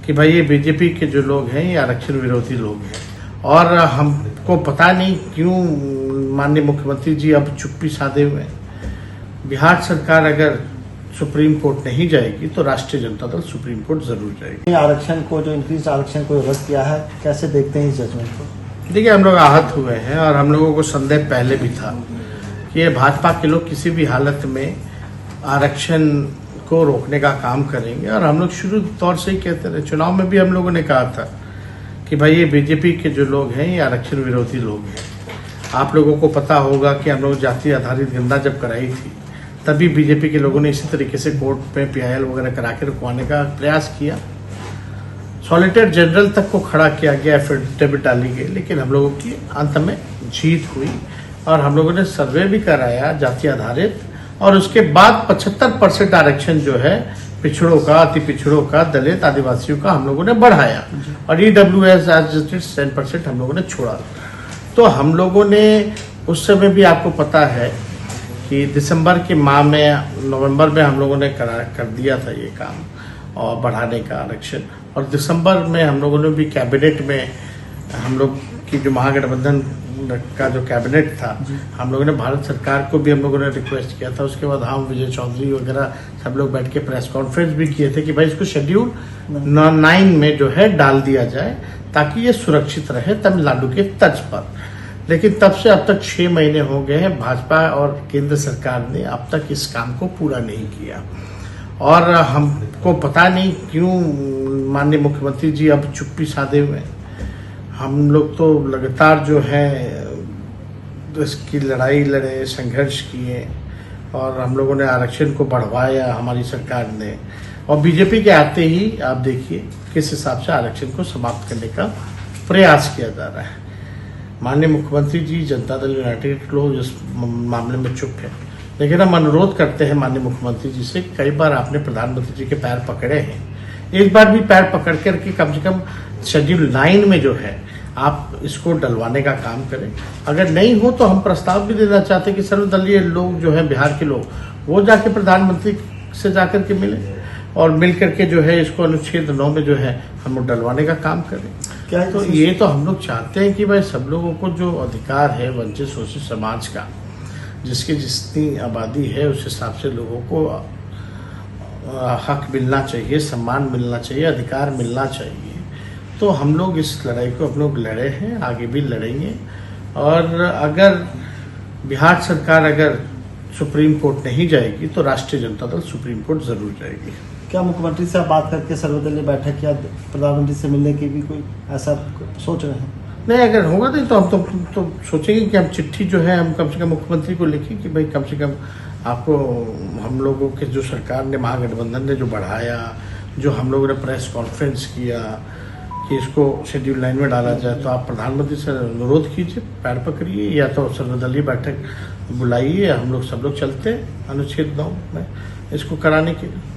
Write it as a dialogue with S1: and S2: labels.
S1: कि भाई ये बीजेपी के जो लोग हैं ये आरक्षण विरोधी लोग हैं और हमको पता नहीं क्यों माननीय मुख्यमंत्री जी अब चुप्पी साधे हुए हैं। बिहार सरकार अगर सुप्रीम कोर्ट नहीं जाएगी तो राष्ट्रीय जनता दल सुप्रीम कोर्ट जरूर जाएगी।
S2: आरक्षण को जो इंक्रीज आरक्षण को रद्द किया है, कैसे देखते हैं इस जजमेंट को?
S1: देखिए, हम लोग आहत हुए हैं और हम लोगों को संदेह पहले भी था कि ये भाजपा के लोग किसी भी हालत में आरक्षण को रोकने का काम करेंगे और हम लोग शुरू तौर से ही कहते रहे। चुनाव में भी हम लोगों ने कहा था कि भाई ये बीजेपी के जो लोग हैं ये आरक्षण विरोधी लोग हैं। आप लोगों को पता होगा कि हम लोग जाति आधारित गणना जब कराई थी तभी बीजेपी के लोगों ने इसी तरीके से कोर्ट में PIL वगैरह करा के रुकवाने का प्रयास किया। सॉलिसिटर जनरल तक को खड़ा किया गया, एफिडेविट डाली गई, लेकिन हम लोगों की अंत में जीत हुई और हम लोगों ने सर्वे भी कराया जाति आधारित और उसके बाद 75% आरक्षण जो है पिछड़ों का, अति पिछड़ों का, दलित आदिवासियों का हम लोगों ने बढ़ाया और EWS 10% हम लोगों ने छोड़ा। तो हम लोगों ने उस समय भी आपको पता है कि दिसंबर के माह में, नवंबर में हम लोगों ने कर दिया था ये काम और बढ़ाने का आरक्षण। और दिसंबर में हम लोगों ने भी कैबिनेट में, हम लोग की जो महागठबंधन का जो कैबिनेट था, हम लोगों ने भारत सरकार को भी हम लोगों ने रिक्वेस्ट किया था। उसके बाद हम विजय चौधरी वगैरह सब लोग बैठ के प्रेस कॉन्फ्रेंस भी किए थे कि भाई इसको शेड्यूल 9 में जो है डाल दिया जाए ताकि ये सुरक्षित रहे तमिलनाडु के तर्ज पर। लेकिन तब से अब तक 6 महीने हो गए हैं, भाजपा और केंद्र सरकार ने अब तक इस काम को पूरा नहीं किया और हमको पता नहीं क्यों माननीय मुख्यमंत्री जी अब चुप्पी साधे हुए हैं। हम लोग तो लगातार जो है इसकी लड़ाई लड़े, संघर्ष किए और हम लोगों ने आरक्षण को बढ़वाया हमारी सरकार ने, और बीजेपी के आते ही आप देखिए किस हिसाब से आरक्षण को समाप्त करने का प्रयास किया जा रहा है। माननीय मुख्यमंत्री जी, जनता दल यूनाइटेड लोग इस मामले में चुप है, लेकिन हम अनुरोध करते हैं माननीय मुख्यमंत्री जी से। कई बार आपने प्रधानमंत्री जी के पैर पकड़े हैं, एक बार भी पैर पकड़ करके कम से कम शेड्यूल 9 में जो है आप इसको डलवाने का काम करें। अगर नहीं हो तो हम प्रस्ताव भी देना चाहते हैं कि सर्वदलीय लोग जो है बिहार के लोग, वो जाके प्रधानमंत्री से जाकर के मिले और मिल करके जो है इसको अनुच्छेद 9 में जो है हम लोग डलवाने का काम करें। क्या तो ये तो हम लोग चाहते हैं कि भाई सब लोगों को जो अधिकार है वंचित शोषित समाज का, जिसकी जितनी आबादी है उस हिसाब से लोगों को हक मिलना चाहिए, सम्मान मिलना चाहिए, अधिकार मिलना चाहिए। तो हम लोग इस लड़ाई को हम लोग लड़े हैं, आगे भी लड़ेंगे और अगर बिहार सरकार अगर सुप्रीम कोर्ट नहीं जाएगी तो राष्ट्रीय जनता दल सुप्रीम कोर्ट जरूर जाएगी।
S2: क्या मुख्यमंत्री से आप बात करके सर्वदलीय बैठक या प्रधानमंत्री से मिलने की भी कोई ऐसा सोच रहे हैं?
S1: नहीं, अगर होगा नहीं तो हम तो सोचेंगे कि हम चिट्ठी जो है हम कम से कम मुख्यमंत्री को लिखें कि भाई कम से कम आपको हम लोगों के जो सरकार ने, महागठबंधन ने जो बढ़ाया, जो हम लोगों ने प्रेस कॉन्फ्रेंस किया कि इसको शेड्यूल 9 में डाला जाए, तो आप प्रधानमंत्री से अनुरोध कीजिए, पैर पकड़िए या तो सर्वदलीय बैठक बुलाइए, हम लोग सब लोग चलते अनुच्छेद 9 में इसको कराने के लिए।